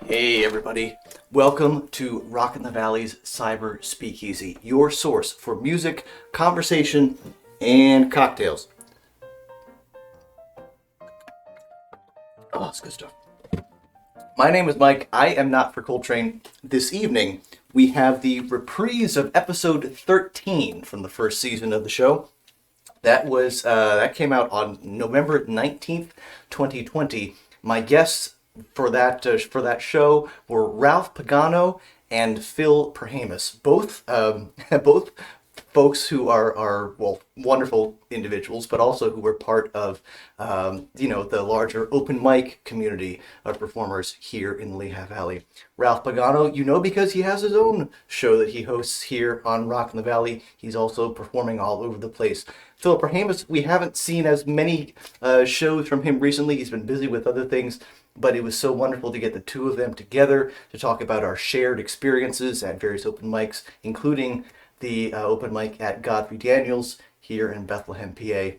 Hey everybody, welcome to Rockin' the Valley's Cyber Speakeasy, your source for music, conversation, and cocktails. Oh, that's good stuff. My name is Mike. I am not for Coltrane. This evening, we have the reprise of episode 13 from the first season of the show. That came out on November 19th, 2020. My guests for that show were Ralph Pagano and Phil Perhamus, both folks who are wonderful individuals, but also who were part of the larger open mic community of performers here in the Lehigh Valley. Ralph Pagano, because he has his own show that he hosts here on Rockin' the Valley. He's also performing all over the place. Phil Perhamus, we haven't seen as many shows from him recently. He's been busy with other things, but it was so wonderful to get the two of them together to talk about our shared experiences at various open mics, including the open mic at Godfrey Daniels here in Bethlehem, PA.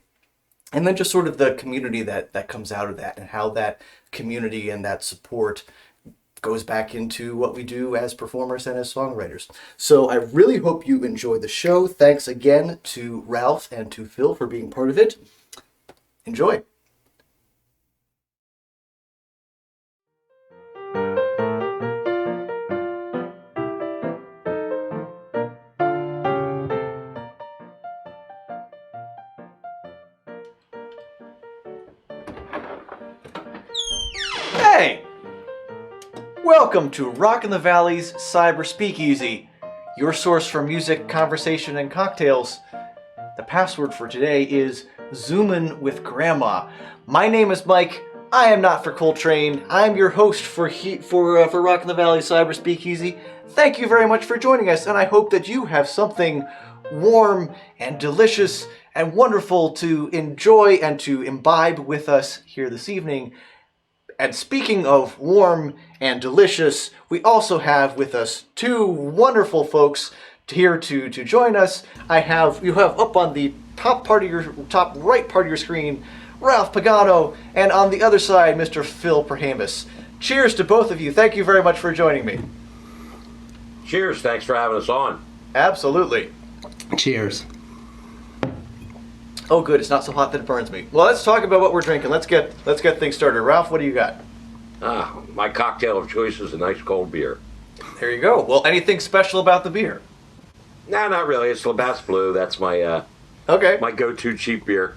And then just sort of the community that comes out of that, and how that community and that support goes back into what we do as performers and as songwriters. So I really hope you enjoy the show. Thanks again to Ralph and to Phil for being part of it. Enjoy. Hey! Welcome to Rockin' the Valley's Cyber Speakeasy, your source for music, conversation, and cocktails. The password for today is Zoomin' with Grandma. My name is Mike. I am not for Coltrane. I'm your host for Rockin' the Valley Cyber Speakeasy. Thank you very much for joining us, and I hope that you have something warm and delicious and wonderful to enjoy and to imbibe with us here this evening. And speaking of warm and delicious, we also have with us two wonderful folks here to join us. You have up on the top right part of your screen, Ralph Pagano, and on the other side, Mr. Phil Perhamus. Cheers to both of you. Thank you very much for joining me. Cheers. Thanks for having us on. Absolutely. Cheers. Oh, good. It's not so hot that it burns me. Well, let's talk about what we're drinking. Let's get things started. Ralph, what do you got? My cocktail of choice is a nice cold beer. There you go. Well, anything special about the beer? No, not really. It's Labatt's Blue. That's my my go-to cheap beer.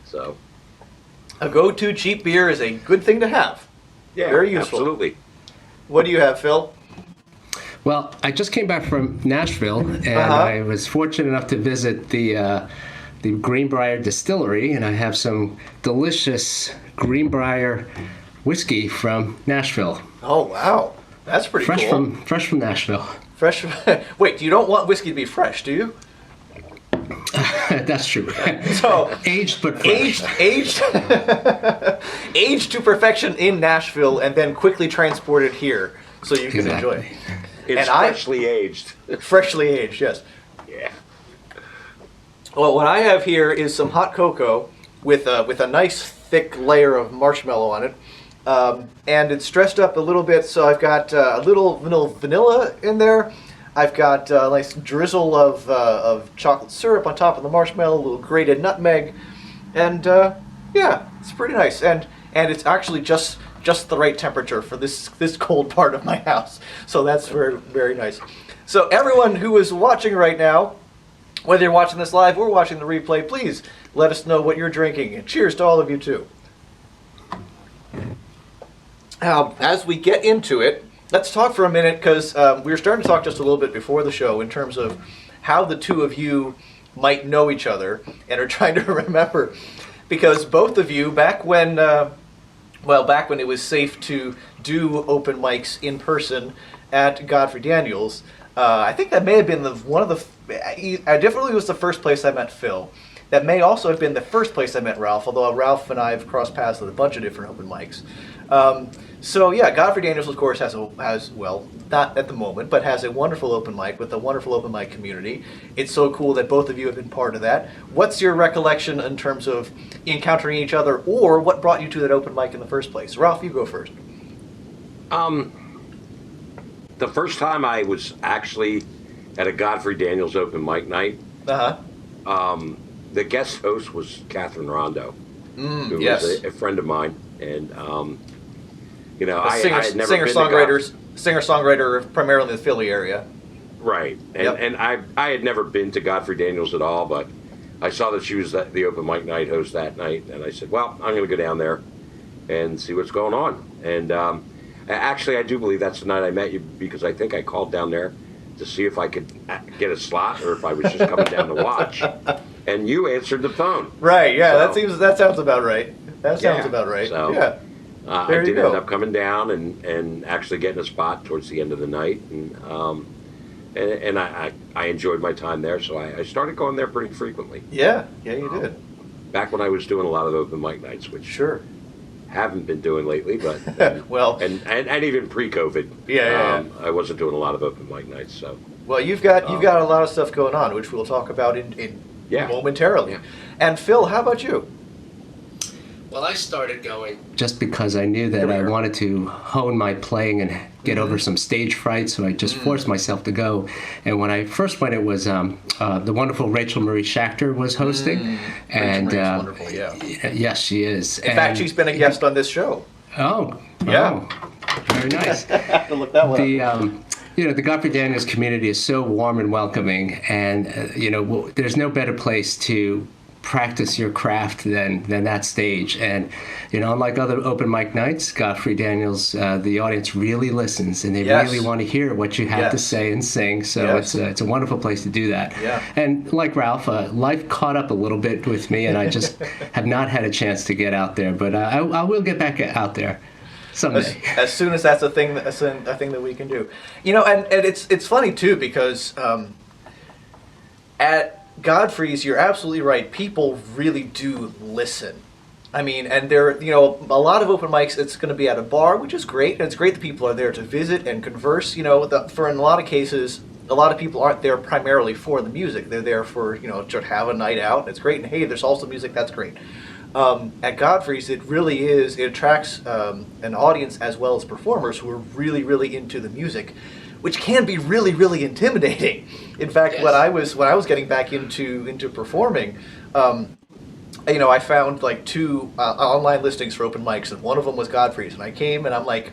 So a go-to cheap beer is a good thing to have. Yeah, very useful. Absolutely. What do you have, Phil? Well, I just came back from Nashville, and I was fortunate enough to visit the Greenbrier Distillery, and I have some delicious Greenbrier whiskey from Nashville. Oh wow, that's pretty cool. Fresh from Nashville. Fresh. Wait, you don't want whiskey to be fresh, do you? That's true. So aged but fresh. Aged to perfection in Nashville, and then quickly transported here so you can enjoy it. It's freshly aged. Freshly aged, yes. Yeah. Well, what I have here is some hot cocoa with a nice thick layer of marshmallow on it, and it's dressed up a little bit. So I've got a little vanilla in there. I've got a nice drizzle of chocolate syrup on top of the marshmallow, a little grated nutmeg, and yeah, it's pretty nice. And it's actually just the right temperature for this cold part of my house. So that's very, very nice. So everyone who is watching right now, whether you're watching this live or watching the replay, please let us know what you're drinking. And cheers to all of you, too. As we get into it, let's talk for a minute, because we were starting to talk just a little bit before the show in terms of how the two of you might know each other, and are trying to remember, because both of you, back when it was safe to do open mics in person at Godfrey Daniels, I think that may have been I definitely was the first place I met Phil. That may also have been the first place I met Ralph, although Ralph and I have crossed paths at a bunch of different open mics. So yeah, Godfrey Daniels, of course, has not at the moment, but has a wonderful open mic with a wonderful open mic community. It's so cool that both of you have been part of that. What's your recollection in terms of encountering each other, or what brought you to that open mic in the first place? Ralph, you go first. the first time I was actually at a Godfrey Daniels open mic night, the guest host was Catherine Rondo, who was a friend of mine, and I had never singer-songwriter primarily in the Philly area. Right, and I had never been to Godfrey Daniels at all, but I saw that she was the open mic night host that night, and I said, well, I'm going to go down there and see what's going on. And actually, I do believe that's the night I met you, because I think I called down there to see if I could get a slot or if I was just coming down to watch. And you answered the phone. Right, yeah, so, that sounds about right. That sounds about right. So, yeah. I did end up coming down and actually getting a spot towards the end of the night. And I enjoyed my time there, so I started going there pretty frequently. Yeah, you did. Back when I was doing a lot of open mic nights, which haven't been doing lately, but well, and even pre-COVID, I wasn't doing a lot of open mic nights. So well, you've got a lot of stuff going on, which we'll talk about in momentarily. Yeah. And Phil, how about you? Well, I started going just because I knew that I wanted to hone my playing and get over some stage fright, so I just forced myself to go. And when I first went, it was the wonderful Rachel Marie Schachter was hosting. And wonderful, yes, she is. In fact, she's been a guest on this show. Oh, very nice. I have to look that one up. The Godfrey Daniels community is so warm and welcoming, and there's no better place to practice your craft than that stage. And unlike other open mic nights, Godfrey Daniels, the audience really listens, and they really want to hear what you have to say and sing. So it's a wonderful place to do that. And like Ralph, life caught up a little bit with me, and I just have not had a chance to get out there, but I will get back out there someday. As soon as that's a thing that we can do. And it's funny too, because at Godfrey's, you're absolutely right. People really do listen. I mean, and there, a lot of open mics, it's going to be at a bar, which is great. And it's great that people are there to visit and converse. For in a lot of cases, a lot of people aren't there primarily for the music. They're there for, to have a night out. It's great. And hey, there's also music. That's great. At Godfrey's, it attracts an audience as well as performers who are really, really into the music, which can be really, really intimidating. In fact, when I was getting back into performing, I found like 2 online listings for open mics, and one of them was Godfrey's, and I came and I'm like,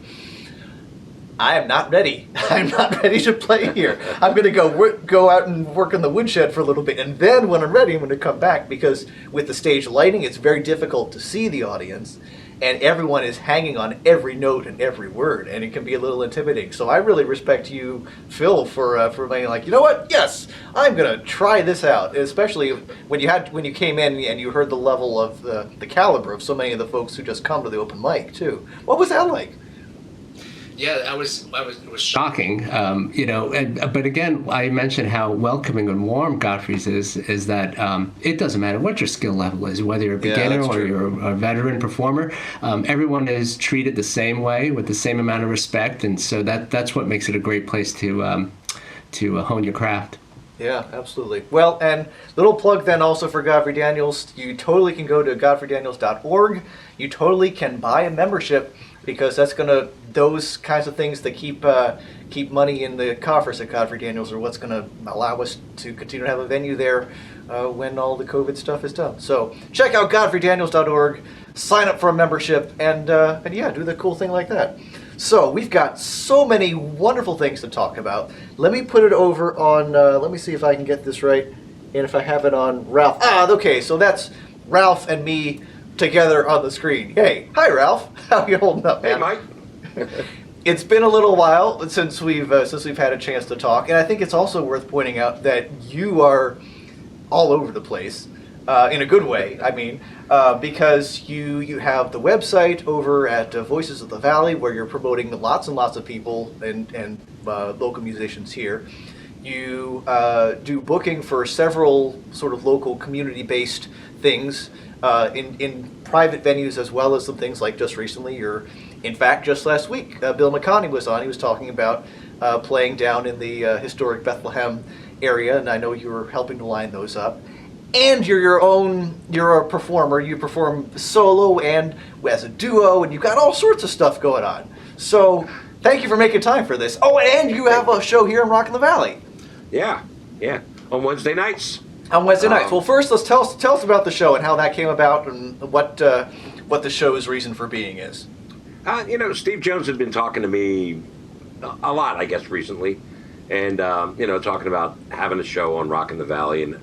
I am not ready. I'm not ready to play here. I'm going to go out and work in the woodshed for a little bit, and then when I'm ready, I'm going to come back, because with the stage lighting, it's very difficult to see the audience. And everyone is hanging on every note and every word, and it can be a little intimidating. So I really respect you, Phil, for being like, you know what? Yes, I'm gonna try this out. Especially when you came in and you heard the level of the caliber of so many of the folks who just come to the open mic too. What was that like? Yeah, it was shocking, but again, I mentioned how welcoming and warm Godfrey's is that it doesn't matter what your skill level is, whether you're a beginner or you're a veteran performer, everyone is treated the same way with the same amount of respect, and so that's what makes it a great place to hone your craft. Yeah, absolutely. Well, and little plug then also for Godfrey Daniels. You totally can go to godfreydaniels.org. You totally can buy a membership, because that's those kinds of things that keep money in the coffers at Godfrey Daniels are what's going to allow us to continue to have a venue there when all the COVID stuff is done. So check out godfreydaniels.org, sign up for a membership, and do the cool thing like that. So we've got so many wonderful things to talk about. Let me put it over on, let me see if I can get this right, and if I have it on Ralph. Okay, so that's Ralph and me together on the screen. Hey, hi Ralph. How you holding up, man? Hey, Mike. It's been a little while since we've had a chance to talk, and I think it's also worth pointing out that you are all over the place, in a good way. I mean, because you have the website over at Voices of the Valley, where you're promoting lots and lots of people and local musicians here. You do booking for several sort of local community-based things in private venues, as well as some things like just recently. In fact, just last week, Bill McConney was on. He was talking about playing down in the historic Bethlehem area, and I know you were helping to line those up. And you're a performer. You perform solo and as a duo, and you've got all sorts of stuff going on. So Thank you for making time for this. Oh, and you have a show here in Rock in the Valley. Yeah, on Wednesday nights. On Wednesday nights. Well, first, let's tell us about the show and how that came about and what the show's reason for being is. Steve Jones had been talking to me a lot, I guess, recently, and talking about having a show on Rock in the Valley, and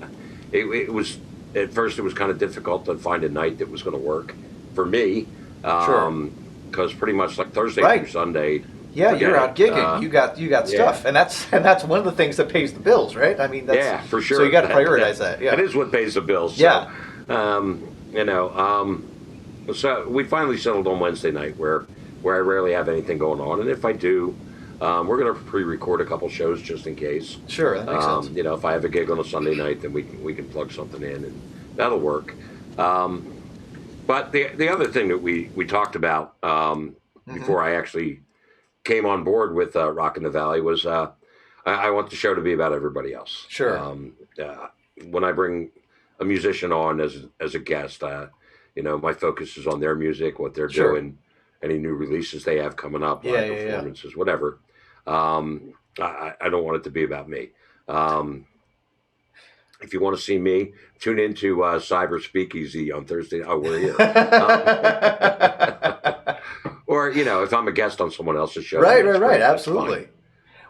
it was at first it was kind of difficult to find a night that was going to work for me. Sure. Because pretty much like Thursday through Sunday. Yeah, you're out gigging. You got stuff, and that's one of the things that pays the bills, right? I mean, that's, for sure. So you got to prioritize that. Yeah, that is what pays the bills. Yeah. So we finally settled on Wednesday night, where I rarely have anything going on, and if I do, we're going to pre-record a couple shows just in case. Sure, that makes sense. If I have a gig on a Sunday night, then we can plug something in, and that'll work. But the other thing that we talked about before I actually came on board with Rock in the Valley was I want the show to be about everybody else. Sure. When I bring a musician on as a guest, my focus is on their music, what they're doing, any new releases they have coming up, live performances, whatever. I don't want it to be about me. If you want to see me, tune into Cyber Speakeasy on Thursday. Oh, we're here. Or, if I'm a guest on someone else's show. Right. Absolutely.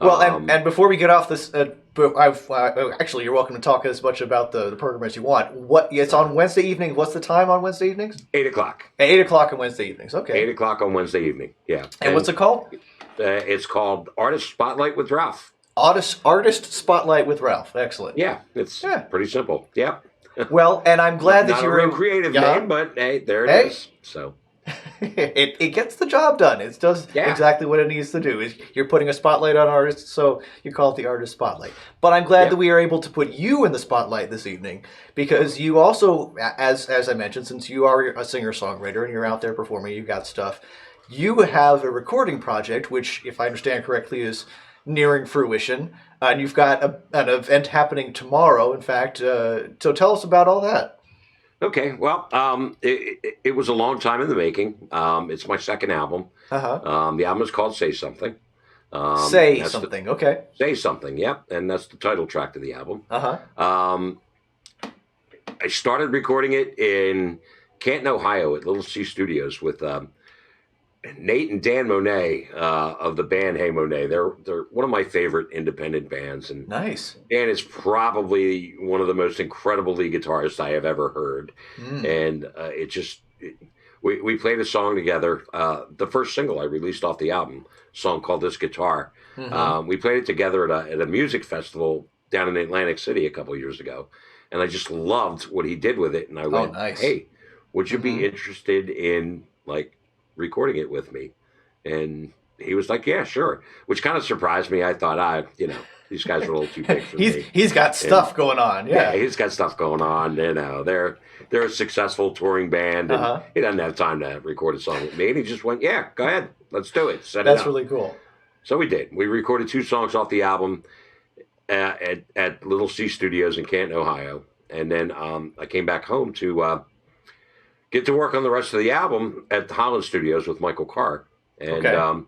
Well, and before we get off this, actually, you're welcome to talk as much about the program as you want. It's on Wednesday evening. What's the time on Wednesday evenings? 8 o'clock. 8 o'clock on Wednesday evenings. Okay. 8 o'clock on Wednesday evening. Yeah. And what's it called? It's called Artist Spotlight with Ralph. Artist Spotlight with Ralph. Excellent. Yeah, it's pretty simple. Yeah. Well, and I'm glad that you're not a real creative name, but hey, there it is. So it gets the job done. It does exactly what it needs to do. You're putting a spotlight on artists, so you call it the Artist Spotlight. But I'm glad that we are able to put you in the spotlight this evening because you also, as I mentioned, since you are a singer-songwriter and you're out there performing, you've got stuff, you have a recording project, which, if I understand correctly, is nearing fruition, and you've got an event happening tomorrow, in fact. So tell us about all that. Okay, well, it was a long time in the making. It's my second album. The album is called Say Something. Say Something, okay. Say Something, yep, and that's the title track to the album. I started recording it in Canton, Ohio at Little C Studios with Nate and Dan Monet of the band Hey Monet. They're one of my favorite independent bands, and nice. Dan is probably one of the most incredible lead guitarists I have ever heard. And we played a song together. The first single I released off the album, a song called This Guitar. We played it together at a music festival down in Atlantic City a couple years ago, and I just loved what he did with it. And I went, nice. Hey, would you be interested in recording it with me? And he was like, yeah, sure, which kind of surprised me. I thought, these guys are a little too big for me. He's got stuff going on. Yeah, he's got stuff going on. They're a successful touring band, and he doesn't have time to record a song with me. And he just went, yeah, go ahead, let's do it. That's really cool. So we did. We recorded 2 songs off the album at Little C Studios in Canton, Ohio, and then I came back home to get to work on the rest of the album at the Holland Studios with Michael Carr. And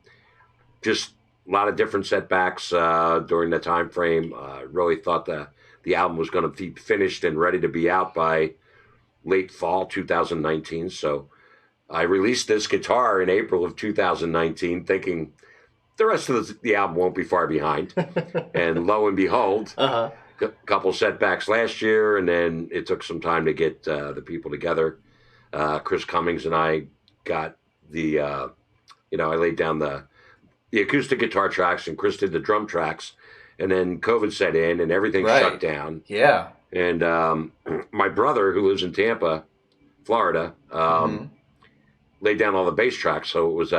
just a lot of different setbacks during the time frame. Really thought the album was going to be finished and ready to be out by late fall 2019. So I released This Guitar in April of 2019, thinking the rest of the album won't be far behind. And lo and behold, a couple setbacks last year, and then it took some time to get the people together. Chris Cummings and I got I laid down the acoustic guitar tracks, and Chris did the drum tracks, and then COVID set in and everything shut down. Yeah. And my brother, who lives in Tampa, Florida, laid down all the bass tracks. So it was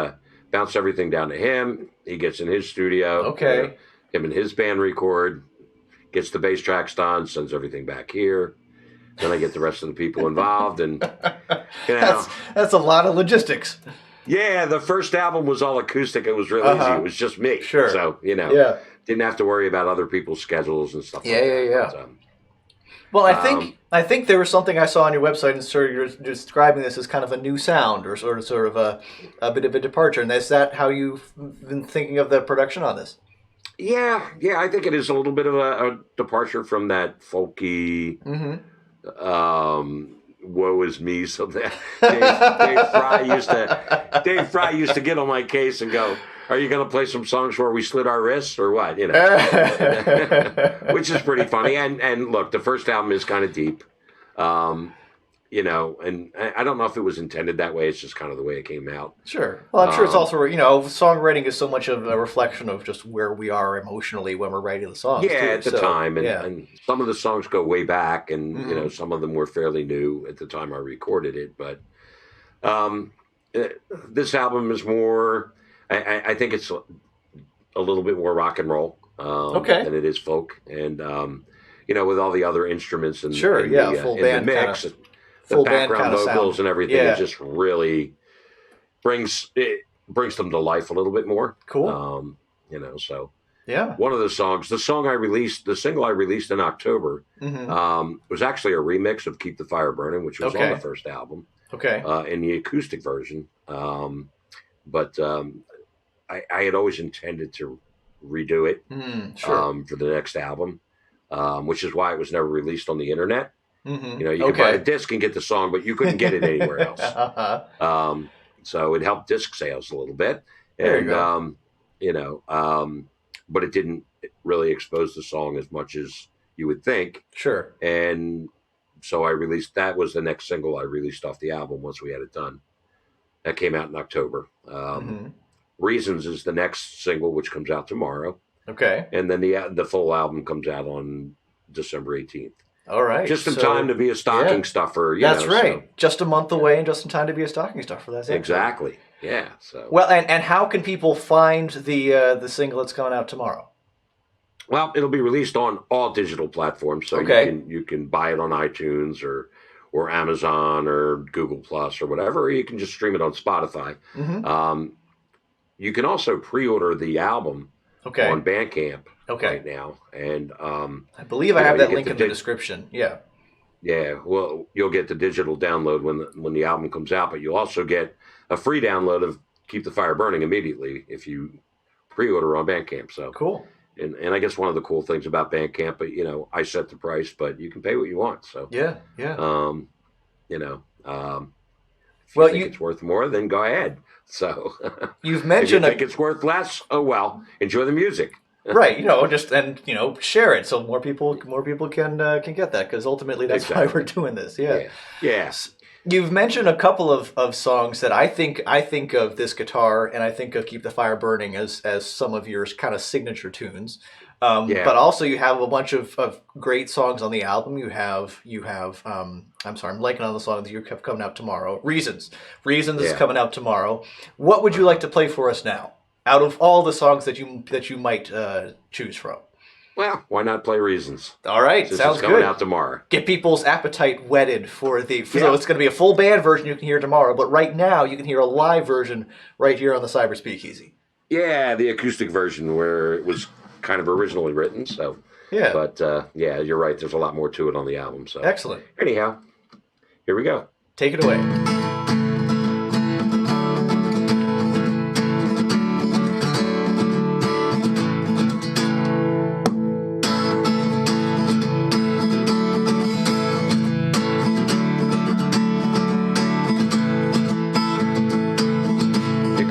bounce everything down to him. He gets in his studio. Okay. Him and his band record, gets the bass tracks done, sends everything back here. Then I get the rest of the people involved, and that's a lot of logistics. Yeah, the first album was all acoustic. It was real easy. It was just me. Sure. So didn't have to worry about other people's schedules and stuff. Yeah. Well, I think there was something I saw on your website, and sort of you're describing this as kind of a new sound, or sort of a bit of a departure. And is that how you've been thinking of the production on this? Yeah, I think it is a little bit of a departure from that folky, woe is me. So that Dave Fry used to get on my case and go, "Are you going to play some songs where we slit our wrists or what?" You know, which is pretty funny. And look, the first album is kind of deep. You know, and I don't know if it was intended that way. It's just kind of the way it came out. Sure. Well, I'm sure it's also, songwriting is so much of a reflection of just where we are emotionally when we're writing the songs. Yeah, too. at the time. And some of the songs go way back, and, some of them were fairly new at the time I recorded it. But this album is more, I think it's a little bit more rock and roll than it is folk. And, with all the other instruments and, full in band the mix. Kinda. The background vocals sound. and everything, it just really brings them to life a little bit more. Cool. So yeah. One of the songs, the single I released in October, was actually a remix of "Keep the Fire Burning," which was on the first album. Okay. In the acoustic version, but I had always intended to redo it for the next album, which is why it was never released on the internet. You could buy a disc and get the song, but you couldn't get it anywhere else. So it helped disc sales a little bit. And, but it didn't really expose the song as much as you would think. Sure. And so that was the next single I released off the album once we had it done. That came out in October. Reasons is the next single, which comes out tomorrow. Okay. And then the full album comes out on December 18th. All right. Just in time to be a stocking stuffer. That's right. So. Just a month away and just in time to be a stocking stuffer. That's exactly. Right. Yeah. So. Well, and how can people find the single that's coming out tomorrow? Well, it'll be released on all digital platforms, so you can buy it on iTunes or Amazon or Google Plus or whatever, or you can just stream it on Spotify. You can also pre-order the album on Bandcamp right now, and I believe I have that link in the description. Yeah. Yeah, well, you'll get the digital download when the album comes out, but you'll also get a free download of "Keep the Fire Burning" immediately if you pre-order on Bandcamp. So cool. And I guess one of the cool things about Bandcamp, but I set the price, but you can pay what you want. So yeah. If you think it's worth more, then go ahead. So you've mentioned if you think it's worth less, oh well, enjoy the music. Right, share it so more people can get that, because ultimately that's why we're doing this. Yeah. Yes. You've mentioned a couple of songs that I think of this guitar, and I think of "Keep the Fire Burning" as some of your kind of signature tunes. But also you have a bunch of great songs on the album. You have I'm sorry, I'm blanking on the song that you have coming out tomorrow. Reasons is coming out tomorrow. What would you like to play for us now, out of all the songs that you might choose from? Well, why not play Reasons? All right, Since sounds it's coming good. out tomorrow. Get people's appetite whetted so it's going to be a full band version you can hear tomorrow, but right now you can hear a live version right here on the Cyber Speakeasy. Yeah, the acoustic version where it was kind of originally written. So yeah, but you're right. There's a lot more to it on the album. So excellent. Anyhow, here we go. Take it away.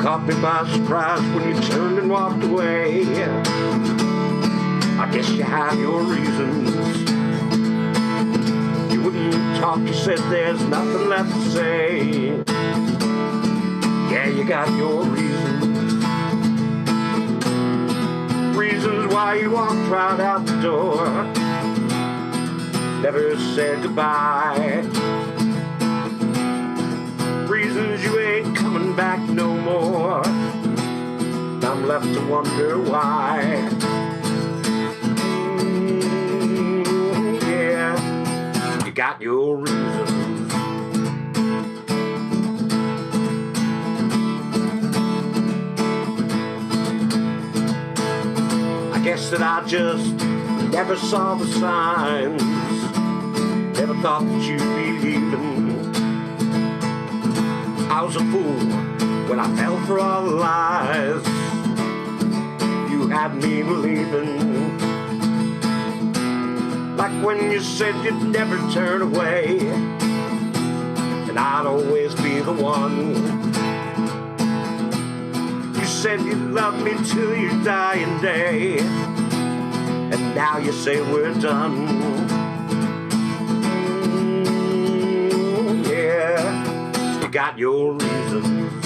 Caught me by surprise when you turned and walked away. I guess you had your reasons. You wouldn't talk, you said there's nothing left to say. Yeah, you got your reasons. Reasons why you walked right out the door. Never said goodbye. Reasons you ain't coming back no more. I'm left to wonder why. Yeah, you got your reasons. I guess that I just never saw the signs. Never thought that you'd be leaving. I was a fool when I fell for all the lies you had me believing. Like when you said you'd never turn away, and I'd always be the one. You said you'd love me till your dying day, and now you say we're done. Yeah, you got your reasons.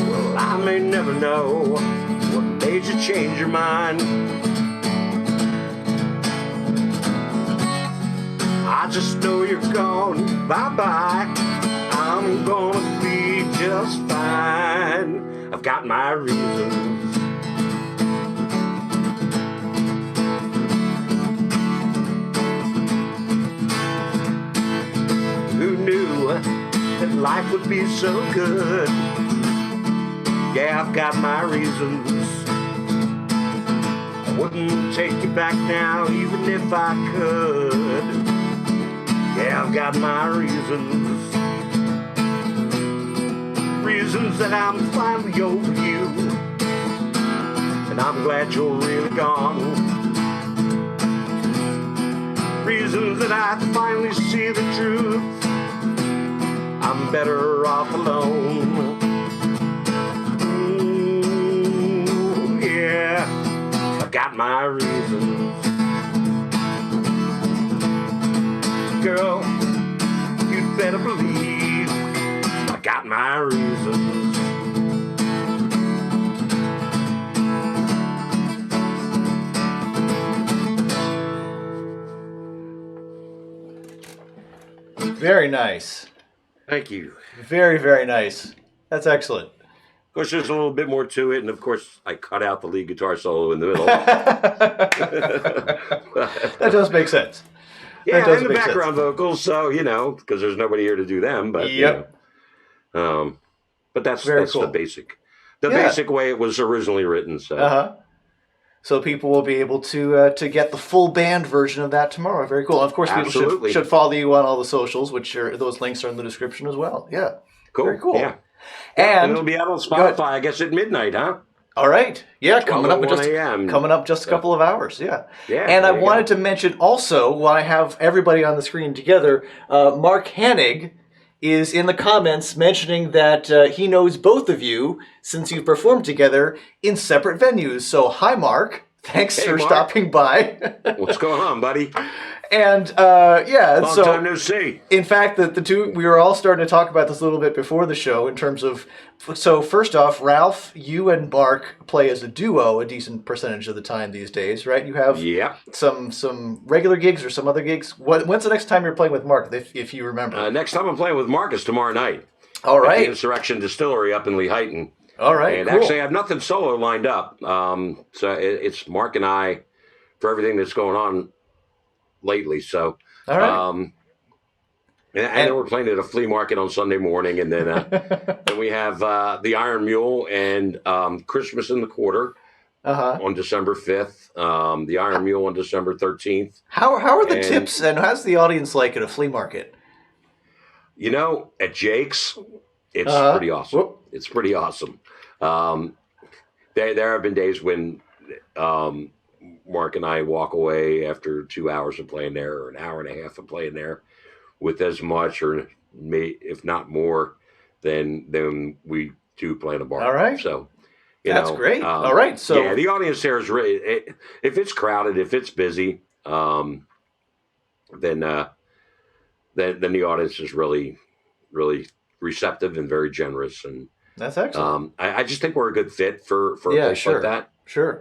Well, I may never know what made you change your mind. I just know you're gone, bye-bye. I'm gonna be just fine. I've got my reasons. Who knew that life would be so good? Yeah, I've got my reasons. I wouldn't take you back now, even if I could. Yeah, I've got my reasons. Reasons that I'm finally over you, and I'm glad you're really gone. Reasons that I finally see the truth. I'm better off alone. Yeah, I've got my reasons. Girl, you'd better believe I got my reasons. Very nice. Thank you. Very, very nice. That's excellent. Of course, there's a little bit more to it, and of course, I cut out the lead guitar solo in the middle. That does make sense. Yeah, and the background vocals, so, because there's nobody here to do them, but, Yep. But that's Very that's cool. the basic way it was originally written, so. Uh-huh. So people will be able to get the full band version of that tomorrow. Very cool. Of course, people should follow you on all the socials, those links are in the description as well. Yeah. Cool. Very cool. Yeah. And it'll be out on Spotify, I guess, at midnight, huh? All right. Yeah, coming up just a couple of hours. Yeah. Yeah. And I wanted to mention also, while I have everybody on the screen together, Mark Hanig is in the comments mentioning that he knows both of you since you've performed together in separate venues. So, hi, Mark. Thanks for stopping by. What's going on, buddy? And Long time no see. In fact, we were all starting to talk about this a little bit before the show in terms of. So first off, Ralph, you and Mark play as a duo a decent percentage of the time these days, right? You have some regular gigs or some other gigs. When's the next time you're playing with Mark, if you remember? Next time I'm playing with Mark is tomorrow night. All right. At the Insurrection Distillery up in Lehighton. All right. And cool. actually, I have nothing solo lined up. So it's Mark and I for everything that's going on lately. So, all right. And then we're playing at a flea market on Sunday morning, and then then we have the Iron Mule and Christmas in the Quarter on December 5th. The Iron Mule on December 13th. How are the tips, and how's the audience like at a flea market? At Jake's, it's pretty awesome. Whoop. It's pretty awesome. There have been days when Mark and I walk away after 2 hours of playing there, or an hour and a half of playing there, with as much, or if not more, than we do playing a bar. All right. So, that's great. All right. So yeah, the audience there is really. If it's crowded, if it's busy, then the audience is really, really receptive and very generous, and that's excellent. I just think we're a good fit for a place like that. Sure.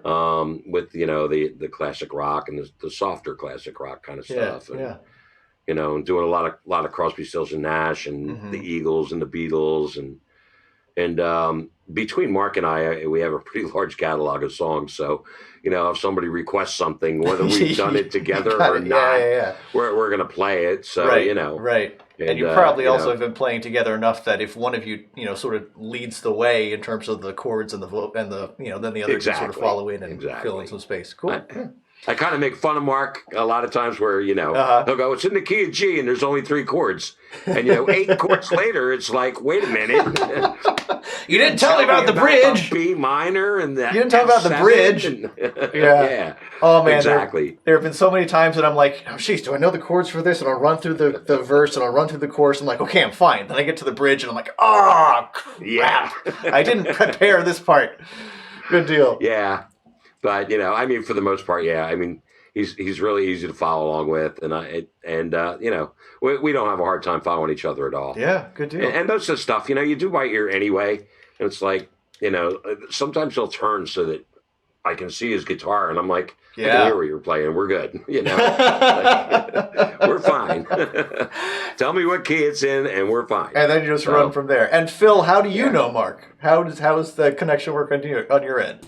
With the classic rock and the softer classic rock kind of stuff. And doing a lot of Crosby, Stills and Nash and the Eagles and the Beatles and between Mark and I, we have a pretty large catalog of songs. So, if somebody requests something, whether we've done it together or not, we're going to play it. So, right. And you probably also have been playing together enough that if one of you, sort of leads the way in terms of the chords and the then the other can sort of follow in and fill in some space. Cool. I kind of make fun of Mark a lot of times where, he'll go, it's in the key of G and there's only 3 chords. And, 8 chords later, it's like, wait a minute. You didn't tell me about the bridge. B minor and that. You didn't talk about the bridge. Yeah. Oh, man. Exactly. There have been so many times that I'm like, oh, jeez, do I know the chords for this? And I'll run through the verse and I'll run through the chorus. I'm like, okay, I'm fine. Then I get to the bridge and I'm like, crap. Yeah. I didn't prepare this part. Good deal. Yeah. But, for the most part, yeah. He's really easy to follow along with. And we don't have a hard time following each other at all. Yeah, good deal. And most of the stuff, you do by ear anyway. And it's like, sometimes he'll turn so that I can see his guitar. And I'm like, I can hear what you're playing. We're good. We're fine. Tell me what key it's in and we're fine. And then you just run from there. And Phil, how do you know Mark? How does the connection work on your end?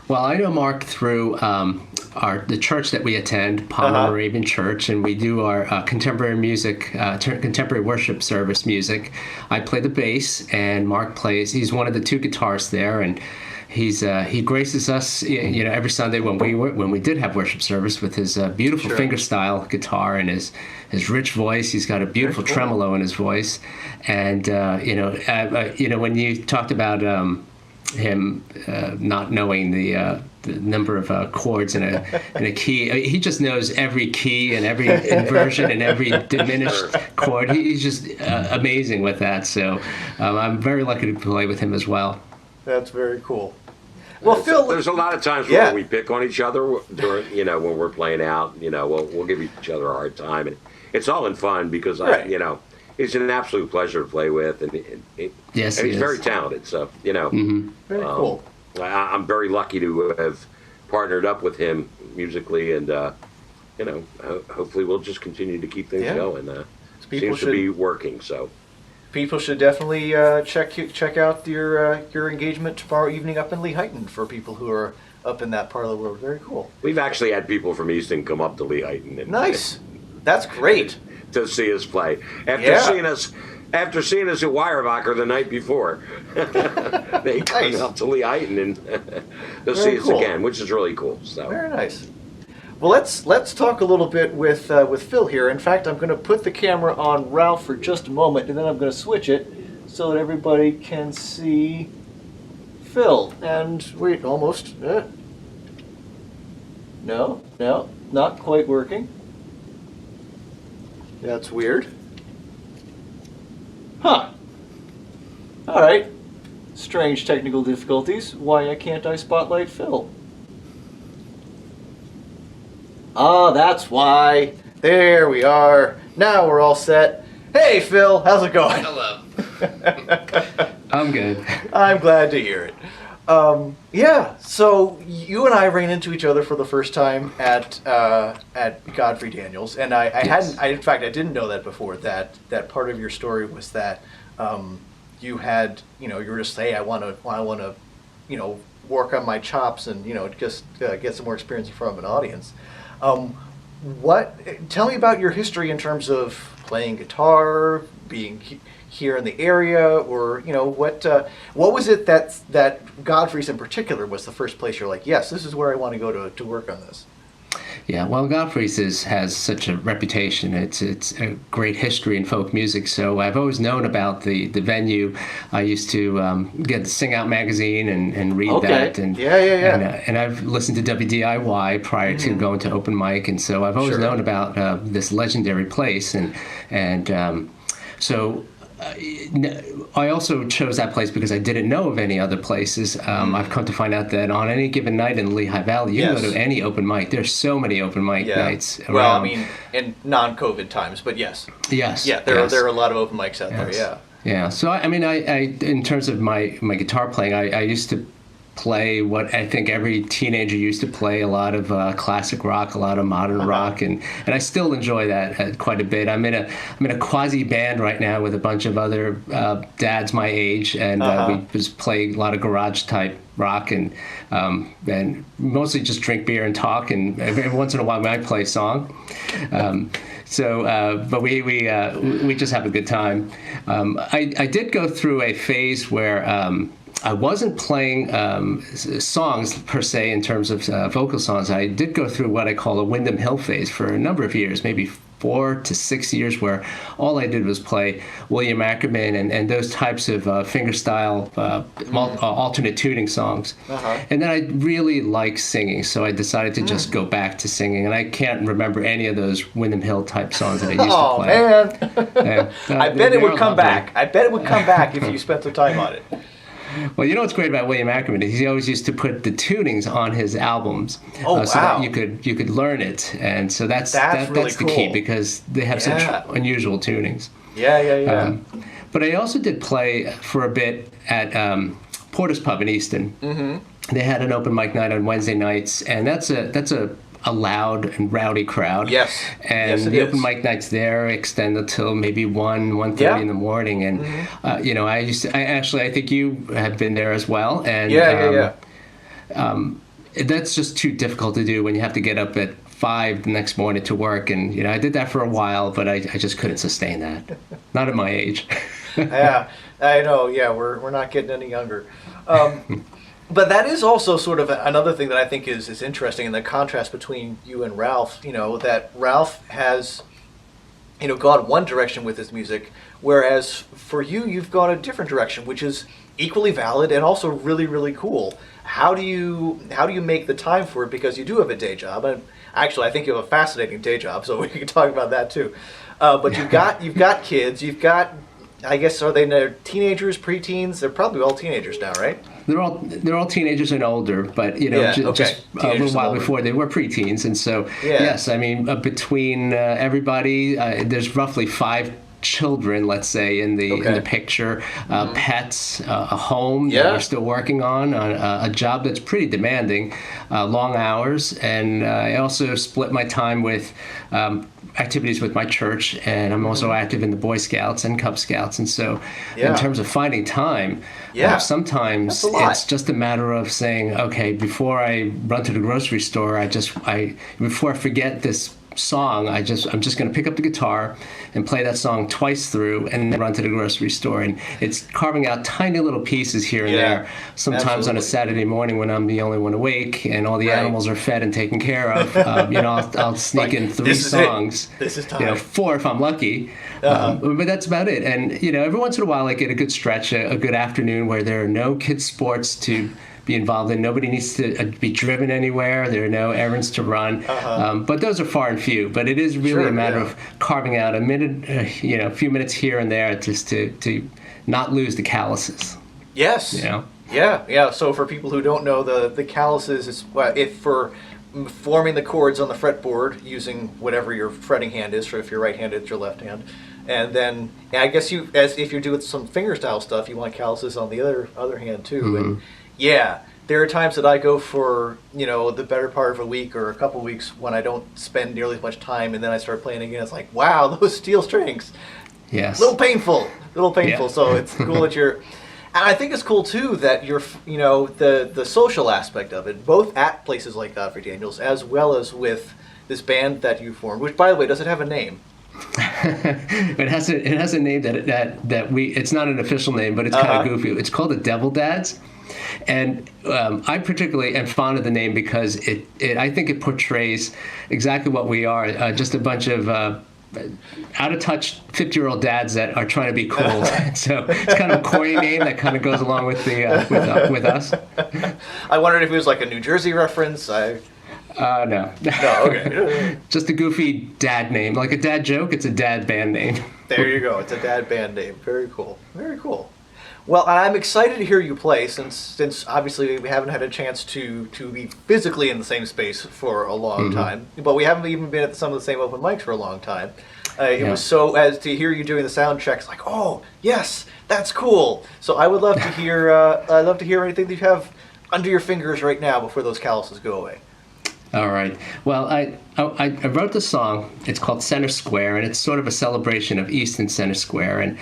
Well, I know Mark through the church that we attend, Palmer Moravian Church, and we do our contemporary music, contemporary worship service music. I play the bass, and Mark plays. He's one of the 2 guitarists there, and he graces us, every Sunday when we did have worship service with his beautiful fingerstyle guitar and his rich voice. He's got a beautiful tremolo in his voice, and when you talked about him not knowing the number of chords in a key. He just knows every key and every inversion and every diminished chord. He's just amazing with that. So I'm very lucky to play with him as well. That's very cool. Well, Phil, there's a lot of times where we pick on each other during, when we're playing out. We'll give each other a hard time, and it's all in fun because he's an absolute pleasure to play with, and he's very talented. So very cool. I'm very lucky to have partnered up with him musically, and hopefully we'll just continue to keep things going. Seems to be working. So people should definitely check out your engagement tomorrow evening up in Lehighton for people who are up in that part of the world. Very cool. We've actually had people from Easton come up to Lehighton. And, nice. That's great. To see us play after seeing us at Weyerbacher the night before. They come up to Lehighton and to see us again, which is really cool. So very nice. Well, let's talk a little bit with Phil here. In fact, I'm going to put the camera on Ralph for just a moment, and then I'm going to switch it so that everybody can see Phil. And wait, almost. No, not quite working. That's weird. Huh. All right. Strange technical difficulties. Why can't I spotlight Phil? Ah, that's why. There we are. Now we're all set. Hey, Phil. How's it going? Hello. I'm good. I'm glad to hear it. So you and I ran into each other for the first time at Godfrey Daniels, and I didn't know that before. That part of your story was that you were just saying, I want to work on my chops and just get some more experience in front of an audience. Tell me about your history in terms of playing guitar, being here in the area, or what was it that Godfrey's in particular was the first place you're like, yes, this is where I want to go to work on this? Yeah, well, Godfrey's has such a reputation. It's a great history in folk music. So I've always known about the venue. I used to get the Sing Out magazine and read that. And, and I've listened to WDIY prior to going to open mic, and so I've always known about this legendary place. So I also chose that place because I didn't know of any other places. I've come to find out that on any given night in the Lehigh Valley, you can go to any open mic. There's so many open mic nights around. Well, I mean, in non-COVID times, but yes. Yes. Yeah, there are a lot of open mics out there, Yeah, so I in terms of my guitar playing, I used to play what I think every teenager used to play, a lot of classic rock, a lot of modern rock, and I still enjoy that quite a bit. I'm in a quasi band right now with a bunch of other dads my age, and we just play a lot of garage type rock, and mostly just drink beer and talk, and every once in a while we might play a song. But we just have a good time. I did go through a phase where I wasn't playing songs per se in terms of vocal songs. I did go through what I call a Windham Hill phase for a number of years, maybe 4 to 6 years, where all I did was play William Ackerman and those types of fingerstyle alternate tuning songs. And then I really like singing, so I decided to just go back to singing. And I can't remember any of those Windham Hill type songs that I used to play. Oh man! I bet it would come back. I bet it would come back if you spent some time on it. Well, you know what's great about William Ackerman is he always used to put the tunings on his albums, so that you could learn it, and so that's really the key, because they have such unusual tunings. Yeah. But I also did play for a bit at Porter's Pub in Easton. They had an open mic night on Wednesday nights, and that's a loud and rowdy crowd. Yes. And the open mic nights there extend until maybe 1:30 in the morning. And I think you have been there as well. And that's just too difficult to do when you have to get up at 5 the next morning to work. And I did that for a while, but I just couldn't sustain that. Not at my age. Yeah, I know. Yeah, we're not getting any younger. But that is also sort of another thing that I think is interesting in the contrast between you and Ralph. That Ralph has, gone one direction with his music, whereas for you, you've gone a different direction, which is equally valid and also really, really cool. How do you make the time for it? Because you do have a day job, and actually, I think you have a fascinating day job, so we can talk about that too. But you've got kids, you've got. I guess, are they teenagers, preteens? They're probably all teenagers now, right? They're all teenagers and older, but just a little while before they were preteens, and so yes, I mean between everybody, there's roughly 5 children, let's say, in the picture, pets, a home that we're still working on, a job that's pretty demanding, long hours, and I also split my time with activities with my church, and I'm also active in the Boy Scouts and Cub Scouts, and so in terms of finding time, sometimes it's just a matter of saying, okay, before I run to the grocery store, before I forget this song, I'm just going to pick up the guitar and play that song twice through and then run to the grocery store. And it's carving out tiny little pieces here and there. Sometimes on a Saturday morning when I'm the only one awake and all the animals are fed and taken care of, I'll sneak in 3 songs. This is time. 4 if I'm lucky. But that's about it. And every once in a while I get a good stretch, a good afternoon where there are no kids' sports to be involved in. Nobody needs to be driven anywhere. There are no errands to run. But those are far and few. But it is really a matter of carving out a minute, a few minutes here and there just to not lose the calluses. Yes. Yeah. So for people who don't know, the calluses is if for forming the chords on the fretboard using whatever your fretting hand is, or if you're right-handed, it's your left hand. And then I guess if you're doing some fingerstyle stuff, you want calluses on the other hand too. And there are times that I go for, the better part of a week or a couple weeks when I don't spend nearly as much time, and then I start playing again. It's like, wow, those steel strings. Yes. Little painful. Yeah. So it's cool that you're, and I think it's cool too that you're, the social aspect of it, both at places like Godfrey Daniels as well as with this band that you formed, which, by the way, does it have a name? It has a name that we. It's not an official name, but it's kind of goofy. It's called the Devil Dads. And I particularly am fond of the name because I think it portrays exactly what we are, just a bunch of out-of-touch 50-year-old dads that are trying to be cool. So it's kind of a corny name that kind of goes along with with us. I wondered if it was like a New Jersey reference. No. No, okay. Just a goofy dad name. Like a dad joke, it's a dad band name. There you go. It's a dad band name. Very cool. Very cool. Well, I'm excited to hear you play since obviously we haven't had a chance to be physically in the same space for a long time, but we haven't even been at some of the same open mics for a long time. It was so, as to hear you doing the sound checks, like, oh, yes, that's cool. So I would love to hear, anything that you have under your fingers right now before those calluses go away? All right. Well, I wrote the song. It's called Center Square, and it's sort of a celebration of Easton Center Square. And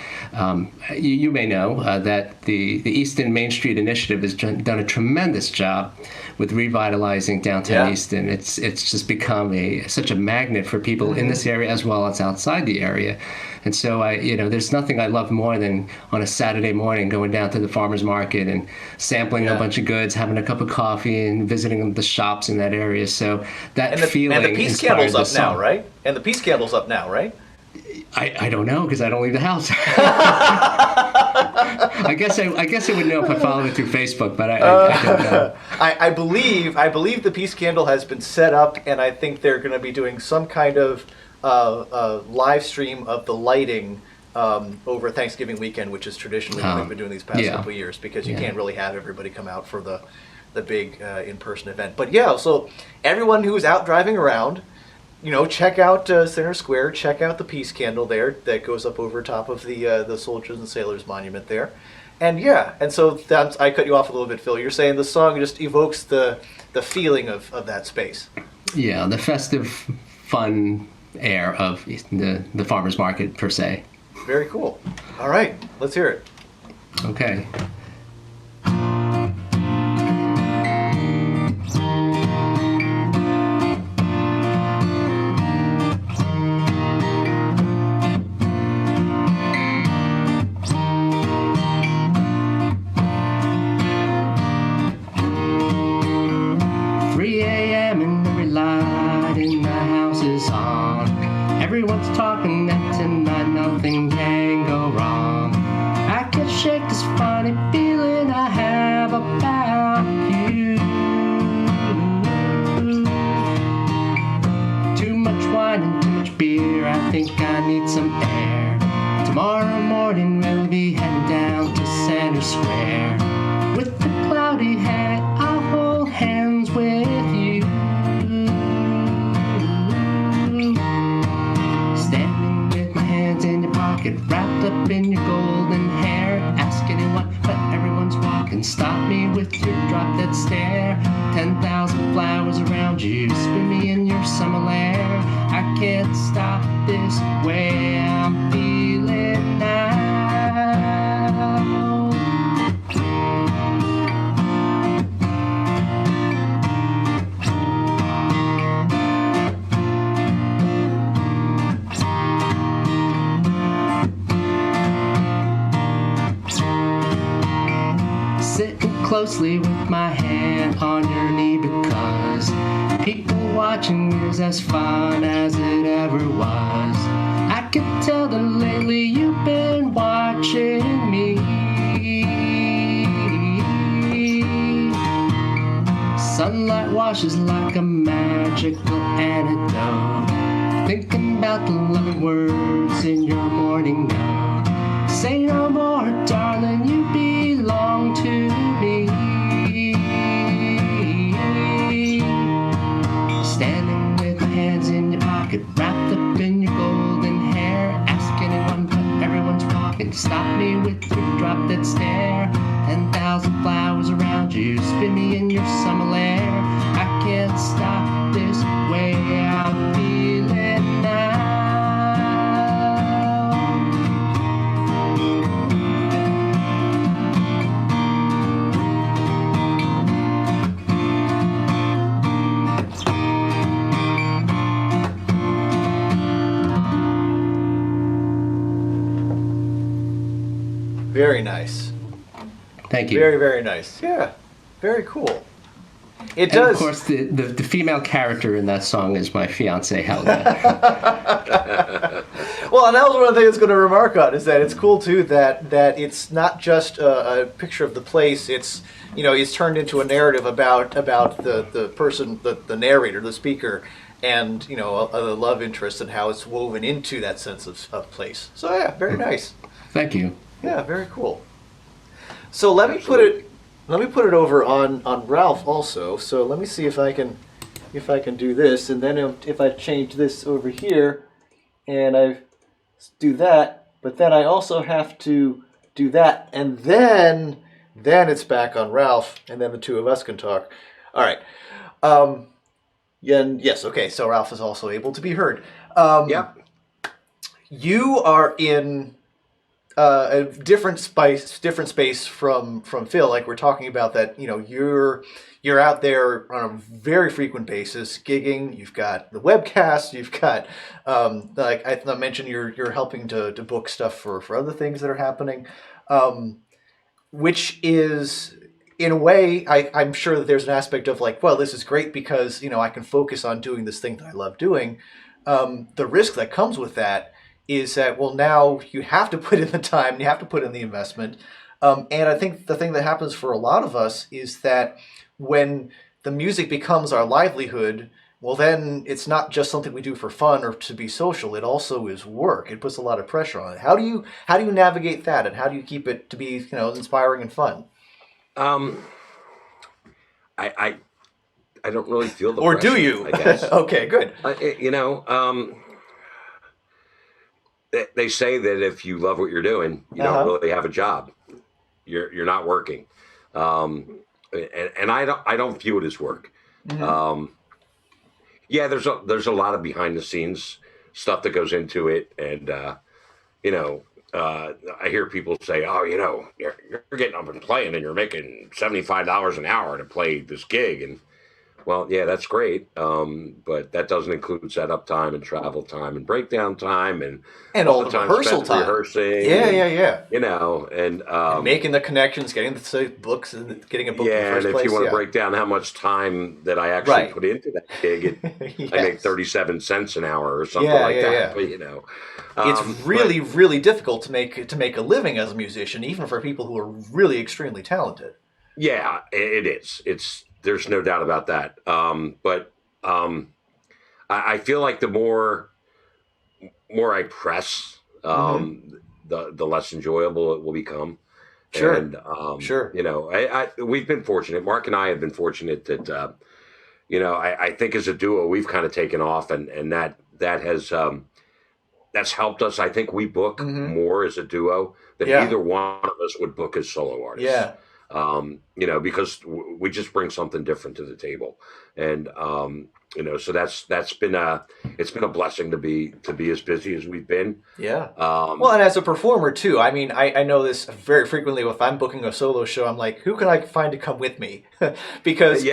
you may know that the Easton Main Street Initiative has done a tremendous job with revitalizing downtown Easton. It's just become such a magnet for people in this area as well as outside the area. And so there's nothing I love more than on a Saturday morning going down to the farmers market and sampling a bunch of goods, having a cup of coffee, and visiting the shops in that area. So that feeling. And the peace candle's up now, right? And the peace candle's up now, right? I don't know because I don't leave the house. I guess I would know if I followed it through Facebook, but I don't know. I believe the peace candle has been set up, and I think they're going to be doing some kind of live stream of the lighting over Thanksgiving weekend, which is traditionally what they've been doing these past couple of years, because you can't really have everybody come out for the big in-person event. But so everyone who's out driving around, check out Center Square, check out the peace candle there that goes up over top of the Soldiers and Sailors Monument there. And so I cut you off a little bit, Phil. You're saying the song just evokes the feeling of that space. Yeah, the festive, fun air of the farmers market per se. Very cool. All right, let's hear it. Okay. 3 a.m. and every light in the house is on. Everyone's talking and tonight nothing can go wrong. I can't shake this funny feeling I have about you. Too much wine and too much beer, I think I need some air. Tomorrow morning we'll be heading down to Center Square. With the cloudy hat, I'll hold hands with you. Standing with my hands in your pocket, wrapped up in your golden hair. Ask anyone, but everyone's walking. Stop me with your drop-dead stare. 10,000 flowers around you, spin me in your summer lair. I can't stop this way I'm feeling now. Sitting closely with my hand on your knee because people watching is as fun as it ever was. I can tell that lately you've been watching me. Sunlight washes like a magical antidote. Thinking about the loving words in your morning note. Say no more, darling, you belong to me. Standing with my hands in your pocket, wrapped up in your golden hair. Ask anyone, but everyone's walking. Stop me with your drop-dead stare. 10,000 flowers around you, spin me in your summer lair. I can't stop this way I'm feeling now. Very nice. Thank you. Very, very nice. Yeah, very cool. It And does. of course, the female character in that song is my fiancée, Helga. Well, and that was one of the things I was going to remark on, is that it's cool too that it's not just a picture of the place. It's it's turned into a narrative about the person, the narrator, the speaker, and a love interest and how it's woven into that sense of place. So yeah, very nice. Thank you. Yeah, very cool. So let me put it over on Ralph also. So let me see if I can do this, and then if I change this over here, and I do that, but then I also have to do that, and then then it's back on Ralph, and then the two of us can talk. All right. Yeah, and yes, okay, so Ralph is also able to be heard. Yep. You are in a different space from Phil. Like we're talking about that, you're out there on a very frequent basis, gigging. You've got the webcast. You've got like I mentioned, you're helping to book stuff for other things that are happening, which is. In a way, I'm sure that there's an aspect of like, well, this is great because, I can focus on doing this thing that I love doing. The risk that comes with that is that, well, now you have to put in the time, you have to put in the investment. And I think the thing that happens for a lot of us is that when the music becomes our livelihood, well, then it's not just something we do for fun or to be social. It also is work. It puts a lot of pressure on it. How do you navigate that, and how do you keep it to be, inspiring and fun? I don't really feel the or pressure, do you? I guess. Okay, good. They say that if you love what you're doing, you don't really have a job. You're not working, and I don't view it as work. Yeah, there's a lot of behind the scenes stuff that goes into it, and I hear people say, "Oh, you're getting up and playing, and you're making $75 an hour to play this gig." And well, yeah, that's great, but that doesn't include setup time and travel time and breakdown time and all the time rehearsal spent time. rehearsing. Yeah. And making the connections, getting the books, and getting a book. Yeah, in the first and if place, you want to break down how much time that I actually put into that gig, yes. I make 37 cents an hour or something like that. Yeah. But it's really, really difficult to make a living as a musician, even for people who are really extremely talented. Yeah, it is. There's no doubt about that. But I feel like the more I press, the less enjoyable it will become. Sure. And sure. We've been fortunate. Mark and I have been fortunate that I think as a duo we've kind of taken off, and that has that's helped us. I think we book more as a duo than either one of us would book as solo artists. Yeah. Because we just bring something different to the table, and so that's been it's been a blessing to be as busy as we've been. Yeah. Well, and as a performer too. I mean, I know this very frequently. If I'm booking a solo show, I'm like, who can I find to come with me? Because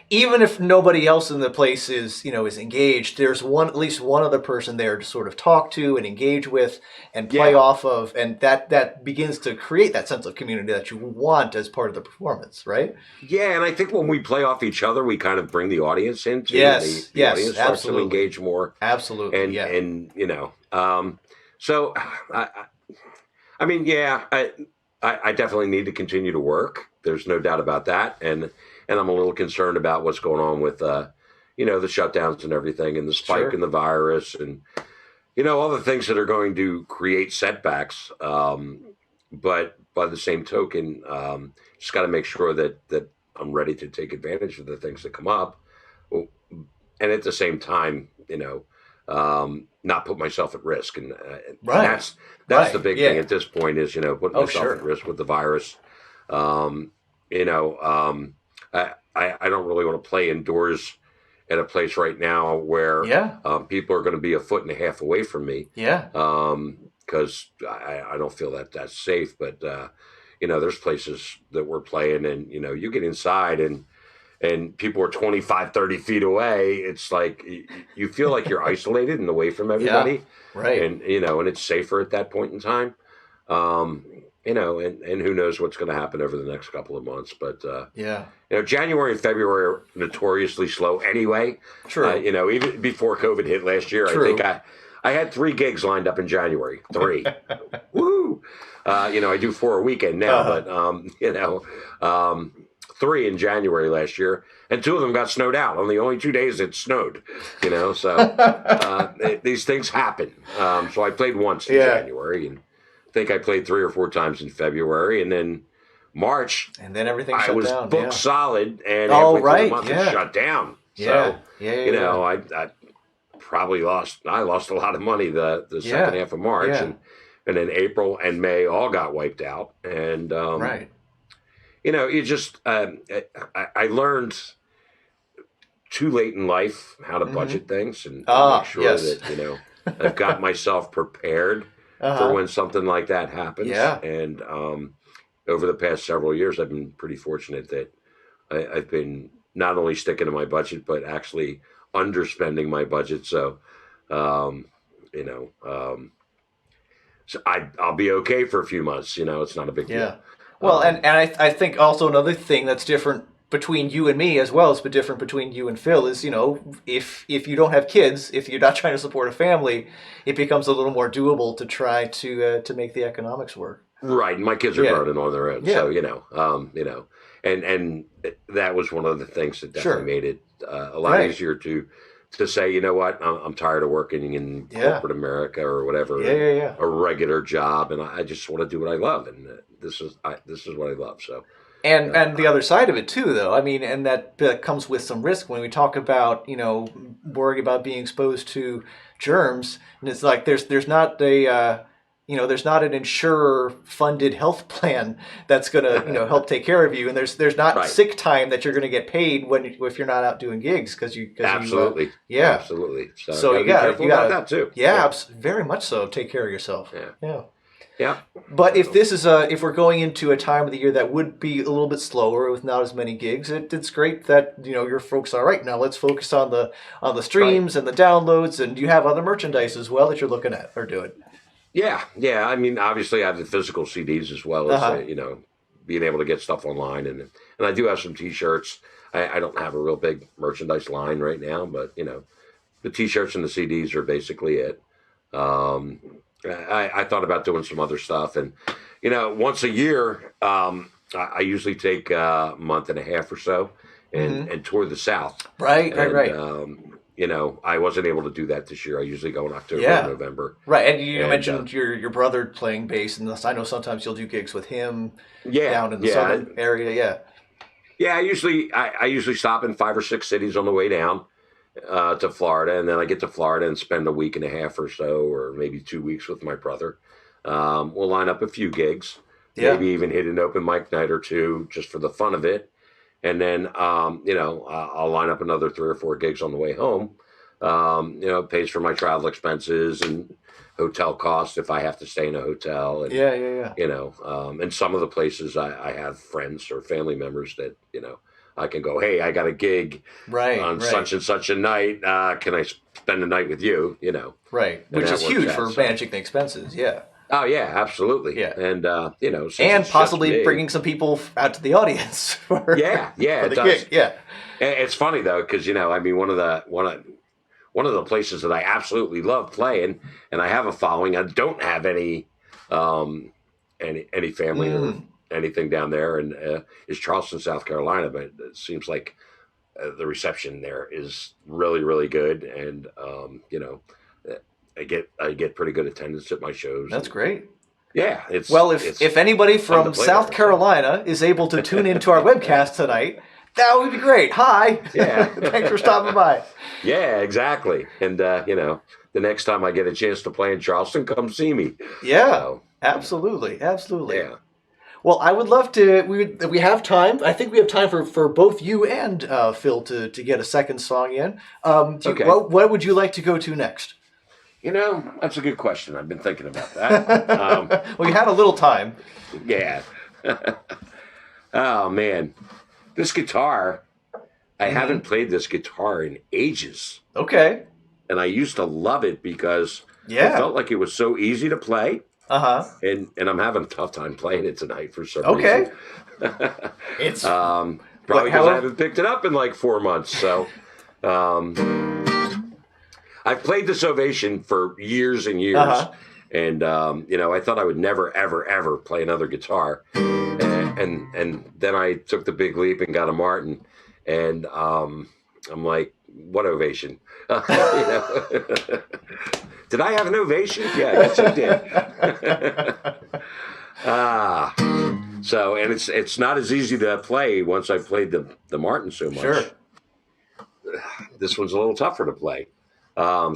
even if nobody else in the place is engaged, there's at least one other person there to sort of talk to and engage with and play off of, and that begins to create that sense of community that you want as part of the performance, right? Yeah, and I think when we play off each other, we kind of bring the audience into the audience starts to engage more. Absolutely, and so I mean, I definitely need to continue to work. There's no doubt about that, and I'm a little concerned about what's going on with the shutdowns and everything, and the spike in the virus, and all the things that are going to create setbacks. But by the same token, just got to make sure that I'm ready to take advantage of the things that come up, and at the same time, not put myself at risk. And that's the big thing at this point is putting myself at risk with the virus. I don't really want to play indoors at a place right now where people are going to be a foot and a half away from me. Yeah. Because I don't feel that that's safe. But, there's places that we're playing and, you get inside and people are 25, 30 feet away. It's like you feel like you're isolated and away from everybody. Yeah, right. And, and it's safer at that point in time. And who knows what's going to happen over the next couple of months. But, January and February are notoriously slow anyway. True. Even before COVID hit last year, True. I think I had 3 gigs lined up in January. 3. Woo! I do 4 a weekend now, but 3 in January last year, and 2 of them got snowed out. On the only 2 days it snowed, so these things happen. So I played once in January, and I think I played 3 or 4 times in February, and then March, and then everything shut down. I was booked solid, and halfway through the month it shut down. So I probably lost a lot of money the second half of March, and then April and May all got wiped out, and you just I learned too late in life how to budget things and make sure Yes. that I've got myself prepared for when something like that happens. Yeah. And over the past several years, I've been pretty fortunate that I've been not only sticking to my budget, but actually underspending my budget. So, um, you know, so I'll be okay for a few months. It's not a big Yeah. deal. Well, and I think also another thing that's different between you and me, as well as but different between you and Phil, is if you don't have kids, if you're not trying to support a family, it becomes a little more doable to try to make the economics work. Right. My kids are Yeah. grown and on their own. Yeah. So, and that was one of the things that definitely Sure. made it a lot Right. easier to say, you know what, I'm tired of working in Yeah. corporate America or whatever, Yeah. a regular job, and I just want to do what I love, and this is what I love. So, And the other side of it too, though. I mean, and that comes with some risk when we talk about worrying about being exposed to germs. And it's like there's not a there's not an insurer funded health plan that's going to help take care of you. And there's not Right. sick time that you're going to get paid if you're not out doing gigs because absolutely, yeah. absolutely. So gotta you be got careful about that too. very much so. Take care of yourself. Yeah. But if this is if we're going into a time of the year that would be a little bit slower with not as many gigs, it's great that your folks are right now. Let's focus on the streams and the downloads, and you have other merchandise as well that you're looking at or doing. Yeah. I mean, obviously, I have the physical CDs as well as being able to get stuff online, and I do have some T-shirts. I don't have a real big merchandise line right now, but the T-shirts and the CDs are basically it. I thought about doing some other stuff, and once a year, I usually take a month and a half or so and tour the South. Right. I wasn't able to do that this year. I usually go in October Yeah. or November. Right, and you mentioned your brother playing bass, and I know sometimes you'll do gigs with him down in the southern area. Yeah, I usually stop in 5 or 6 cities on the way down to Florida, and then I get to Florida and spend a week and a half or so, or maybe 2 weeks with my brother. We'll line up a few gigs, maybe even hit an open mic night or two just for the fun of it. And then, I'll line up another 3 or 4 gigs on the way home. It pays for my travel expenses and hotel costs if I have to stay in a hotel. And, and some of the places I have friends or family members that, I can go, hey, I got a gig on such and such a night. Can I spend the night with you? Right, which is huge for managing the expenses. Yeah. Oh yeah, absolutely. Yeah, and and possibly bringing some people out to the audience. For for it does. gig. Yeah, It's funny though, because one of the places that I absolutely love playing, and I have a following. I don't have any family or anything down there, and is Charleston, South Carolina. But it seems like the reception there is really, really good, and I get pretty good attendance at my shows. That's great. Yeah, if anybody from South Carolina is able to tune into our webcast tonight, that would be great. Hi. Yeah. Thanks for stopping by. Yeah, exactly. And the next time I get a chance to play in Charleston, come see me. Yeah. So, absolutely. Yeah. Well, I would love to. We have time. I think we have time for both you and Phil to get a second song in. Okay. What would you like to go to next? That's a good question. I've been thinking about that. Well, you had a little time. Yeah. Oh, man. This guitar, I haven't played this guitar in ages. Okay. And I used to love it because I felt like it was so easy to play. Uh-huh. And I'm having a tough time playing it tonight for some reason. It's probably because I haven't picked it up in like 4 months. So I've played this Ovation for years and years. And, I thought I would never, ever, ever play another guitar. And then I took the big leap and got a Martin. And I'm like, what Ovation? Did I have an Ovation? Yeah, I guess I did. So, and it's not as easy to play once I've played the Martin so much. Sure. This one's a little tougher to play,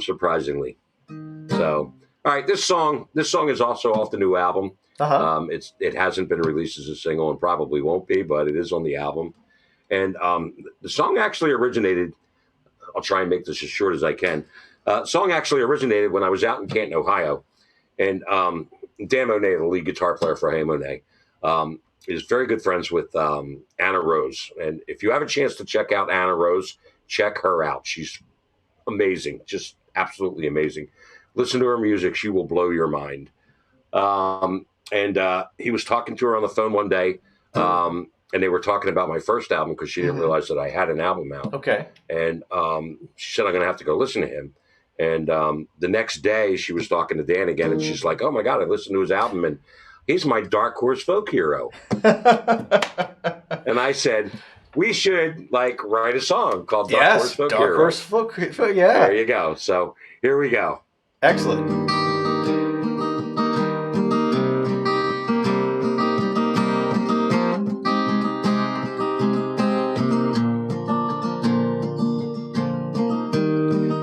surprisingly. So, all right, this song is also off the new album. It hasn't been released as a single and probably won't be, but it is on the album. And the song actually originated. I'll try and make this as short as I can. Song actually originated when I was out in Canton, Ohio, and Dan Monet, the lead guitar player for Hey Monet, is very good friends with Anna Rose. And if you have a chance to check out Anna Rose, check her out. She's amazing, just absolutely amazing. Listen to her music; she will blow your mind. And he was talking to her on the phone one day, and they were talking about my first album because she didn't realize that I had an album out. Okay. And she said, I'm going to have to go listen to him. And the next day she was talking to Dan again, and she's like, oh my God, I listened to his album, and he's my dark horse folk hero. And I said, we should write a song called Dark Horse Folk Hero. Dark Horse Folk, yeah. There you go. So here we go. Excellent.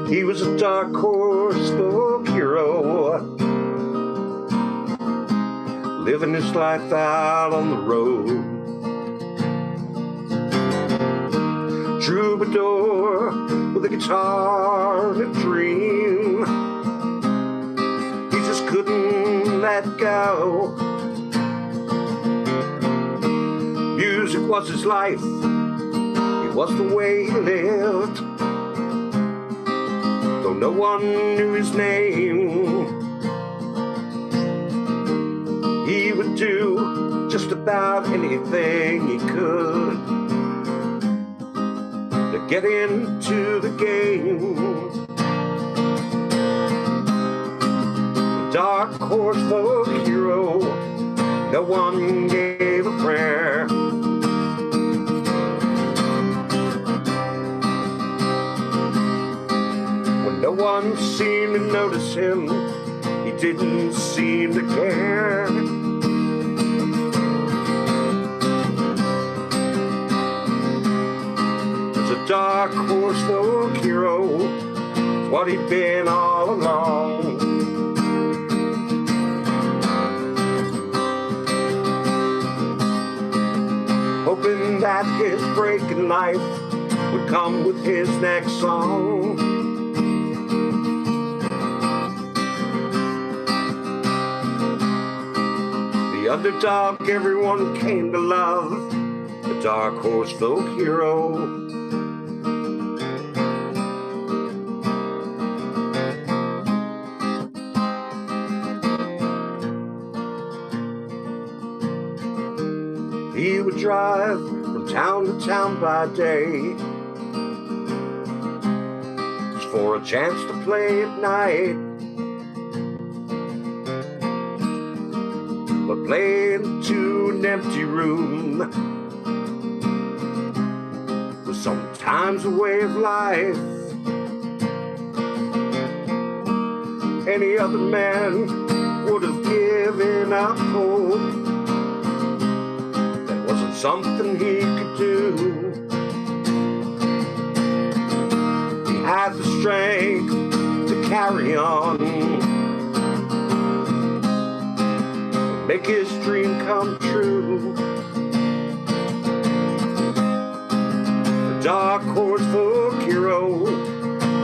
He was a dark horse folk hero, living his life out on the road. Troubadour with a guitar and a dream, he just couldn't let go. Music was his life, it was the way he lived, though no one knew his name. He would do just about anything he could to get into the game. The dark horse folk hero, no one gave a prayer. When no one seemed to notice him, he didn't seem to care. Dark horse folk hero, it's what he'd been all along. Hoping that his break in life would come with his next song. The underdog everyone came to love, the dark horse folk hero. He would drive from town to town by day, just for a chance to play at night. But playing to an empty room was sometimes a way of life. Any other man would have given up hope. Something he could do. He had the strength to carry on, make his dream come true. The dark horse folk hero,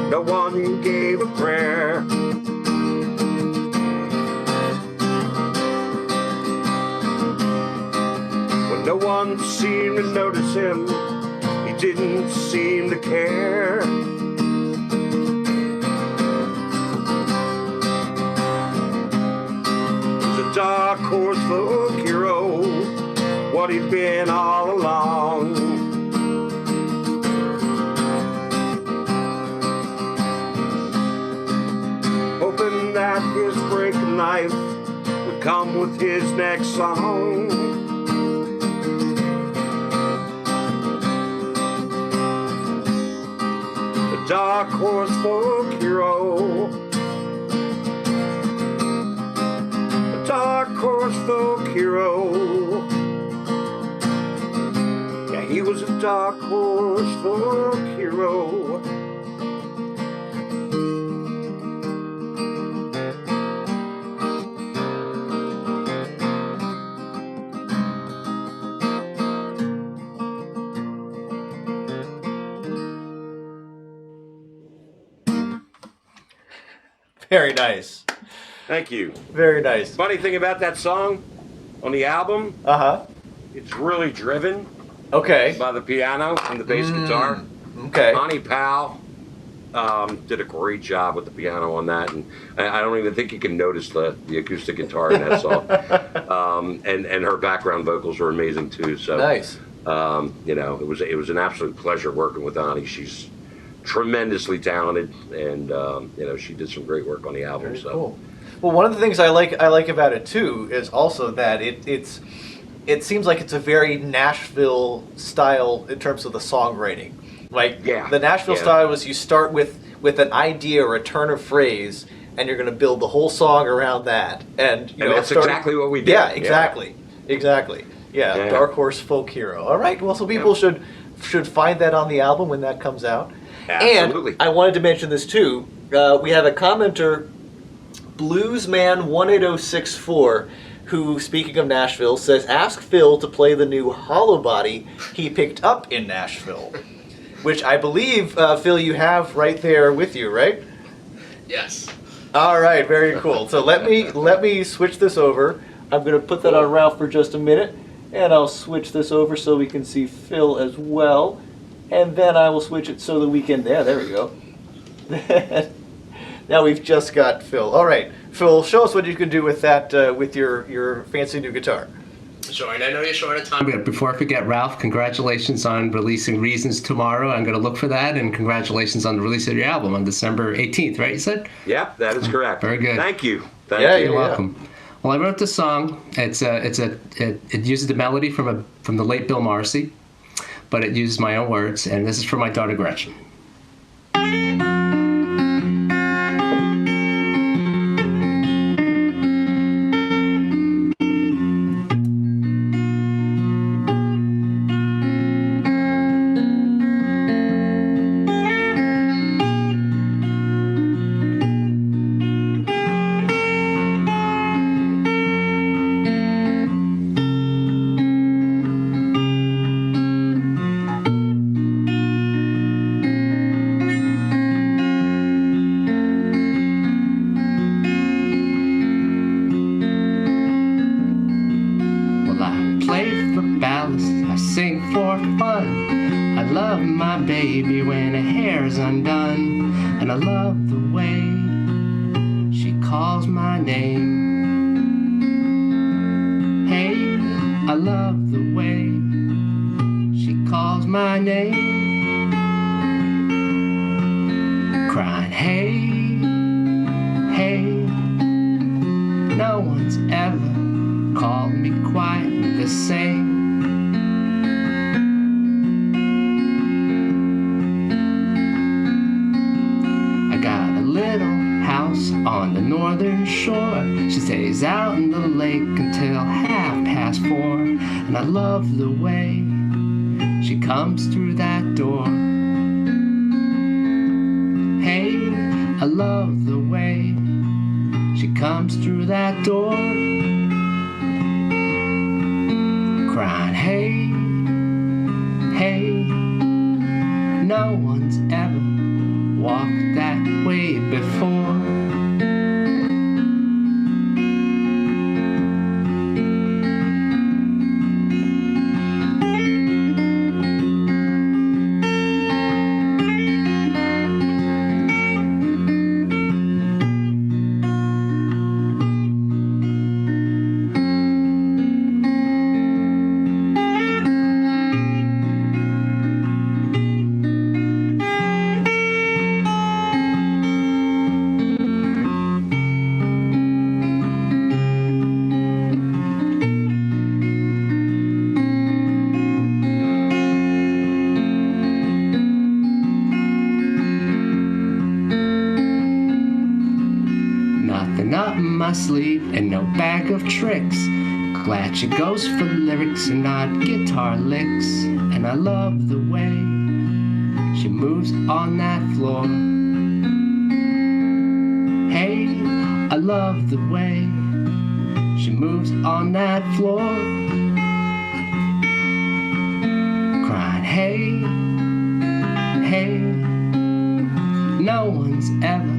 no one gave a prayer. No one seemed to notice him, he didn't seem to care. The dark horse folk hero, what he'd been all along. Hoping that his break in life would come with his next song. Dark horse folk hero, a dark horse folk hero. Yeah, he was a dark horse folk hero. Very nice. Thank you. Very nice. Funny thing about that song on the album, it's really driven Okay. by the piano and the bass guitar. Okay. Connie Powell did a great job with the piano on that, and I don't even think you can notice the acoustic guitar in that song. And her background vocals were amazing too. So Nice. it was an absolute pleasure working with Ani. She's tremendously talented, and she did some great work on the album. Very cool. Well, one of the things I like about it too is also that it seems like it's a very Nashville style in terms of the songwriting. Like the Nashville style was you start with an idea or a turn of phrase, and you're going to build the whole song around that. And that's exactly what we did. Yeah, exactly. Yeah, Dark Horse Folk Hero. All right. Well, so people should find that on the album when that comes out. Absolutely. And I wanted to mention this too. We have a commenter, Bluesman18064, who, speaking of Nashville, says, ask Phil to play the new Hollow Body he picked up in Nashville. Which I believe, Phil, you have right there with you, right? Yes. All right, very cool. So let me switch this over. I'm going to put that on Ralph for just a minute, and I'll switch this over so we can see Phil as well. And then I will switch it so that we can... there we go. Now we've just got Phil. All right, Phil, show us what you can do with that, with your fancy new guitar. Sure, and I know you're short of time. Before I forget, Ralph, congratulations on releasing Reasons tomorrow. I'm going to look for that, and congratulations on the release of your album on December 18th, right, you said? Yep, that is correct. Very good. Thank you. You're welcome. Well, I wrote the song. It uses the melody from the late Bill Morrissey, but it uses my own words, and this is for my daughter Gretchen. I sing for fun. I love my baby when her hair's undone, and I love the way she calls my name. Hey, I love the way she calls my name. Crying, hey, hey, no one's ever called me quite the same. On the northern shore, she stays out in the lake until 4:30, and I love the way she comes through that door. Hey, I love the way she comes through that door, crying, hey, hey, no one's ever walked that way before. Up my sleeve and no bag of tricks. Glad she goes for lyrics and not guitar licks. And I love the way she moves on that floor. Hey, I love the way she moves on that floor. Crying, hey, hey, no one's ever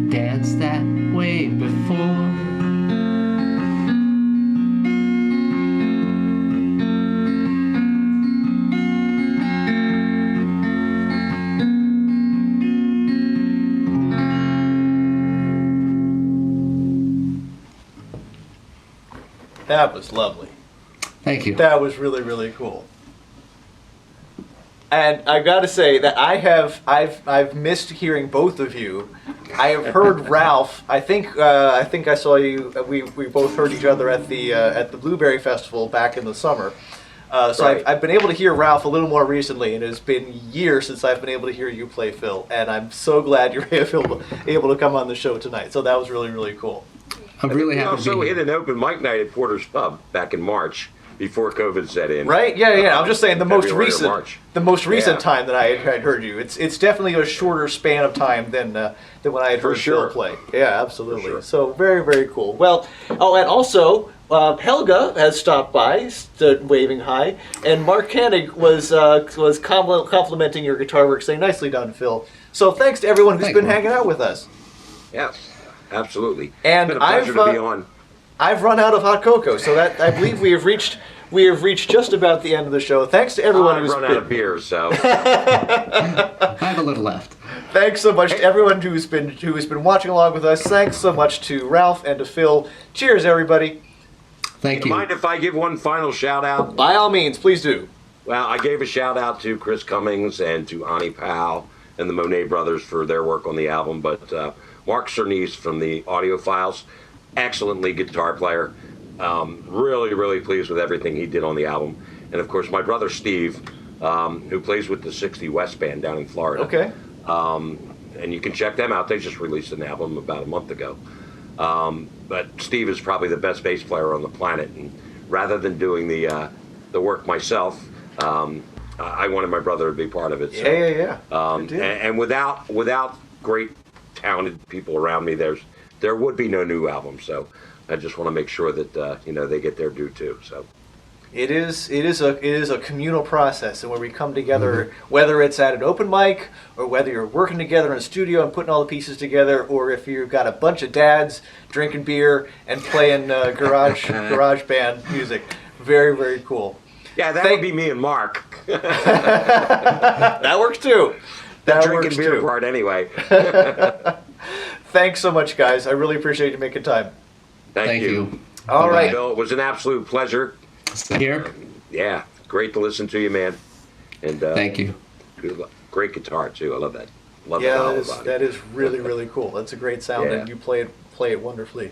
danced that That was lovely. Thank you. That was really, really cool. And I got to say that I've missed hearing both of you. I have heard Ralph. I think I saw you. We both heard each other at the Blueberry Festival back in the summer. So Right. I've been able to hear Ralph a little more recently, and it's been years since I've been able to hear you play Phil. And I'm so glad you're able to come on the show tonight. So that was really, really cool. I'm really We happy to also be hit here. an open mic night at Porter's Pub back in March before COVID set in. Right? Yeah. I'm just saying the most February or recent, March. the most recent Yeah. time that I had heard you. It's definitely a shorter span of time than when I had For heard sure. Phil play. Yeah, absolutely. For sure. So very, very cool. Well, oh, and also Helga has stopped by, stood waving hi, and Mark Koenig was complimenting your guitar work, saying nicely done, Phil. So thanks to everyone who's Thank been you. hanging out with us. Yes, absolutely. And it's been a pleasure I've, to be on. I've run out of hot cocoa, so that I believe we have reached just about the end of the show. Thanks to everyone I've who's run been out of beer, so I have a little left. Thanks so much to everyone who's been watching along with us. Thanks so much to Ralph and to Phil. Cheers, everybody. Thank you. mind if I give one final shout out? By all means, please do. Well, I gave a shout out to Chris Cummings and to Ani Powell and the Monet brothers for their work on the album, but Mark Cernice from the Audiophiles, excellent lead guitar player. Really, really pleased with everything he did on the album. And of course, my brother Steve, who plays with the 60 West Band down in Florida. Okay. And you can check them out. They just released an album about a month ago. But Steve is probably the best bass player on the planet. And rather than doing the work myself, I wanted my brother to be part of it. So, Yeah. Good deal. and without great talented people around me, there would be no new album. So I just want to make sure that they get their due too. So It is a communal process, and where we come together, whether it's at an open mic or whether you're working together in a studio and putting all the pieces together, or if you've got a bunch of dads drinking beer and playing garage band music. Very, very cool. yeah, that would be me and Mark. That works too. That Drinking works beer too. part anyway. Thanks so much, guys. I really appreciate you making time. Thank you. All Bye-bye. right. Bill, it was an absolute pleasure. Here. Yeah, great to listen to you, man. And Thank you. great guitar too. I love that. Love Yeah, all that is, about that it. is really, really cool. That's a great sound, Yeah. and you play it wonderfully.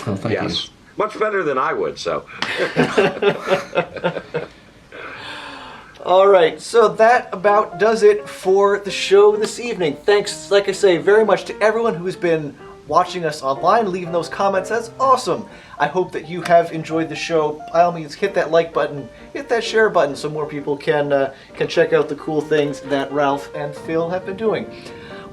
Oh, thank Yes, much better than I would. So All right, so that about does it for the show this evening. Thanks, like I say, very much to everyone who's been watching us online, leaving those comments. That's awesome. I hope that you have enjoyed the show. By all means, hit that like button, hit that share button, so more people can check out the cool things that Ralph and Phil have been doing.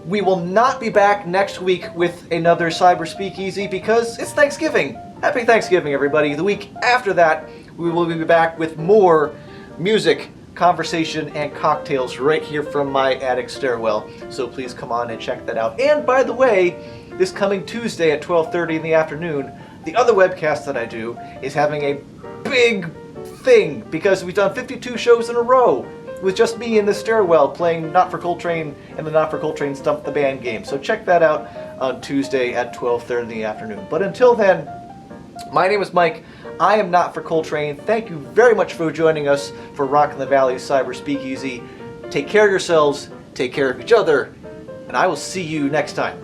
We will not be back next week with another Cyber Speakeasy because it's Thanksgiving. Happy Thanksgiving, everybody. The week after that, we will be back with more music, conversation, and cocktails right here from my attic stairwell. So please come on and check that out. And by the way, this coming Tuesday at 12:30 in the afternoon, the other webcast that I do is having a big thing because we've done 52 shows in a row with just me in the stairwell playing Not for Coltrane and the Not for Coltrane Stump the Band game. So check that out on Tuesday at 12:30 in the afternoon. But until then, my name is Mike. I am Not for Coltrane. Thank you very much for joining us for Rock in the Valley Cyber Speakeasy. Take care of yourselves, take care of each other, and I will see you next time.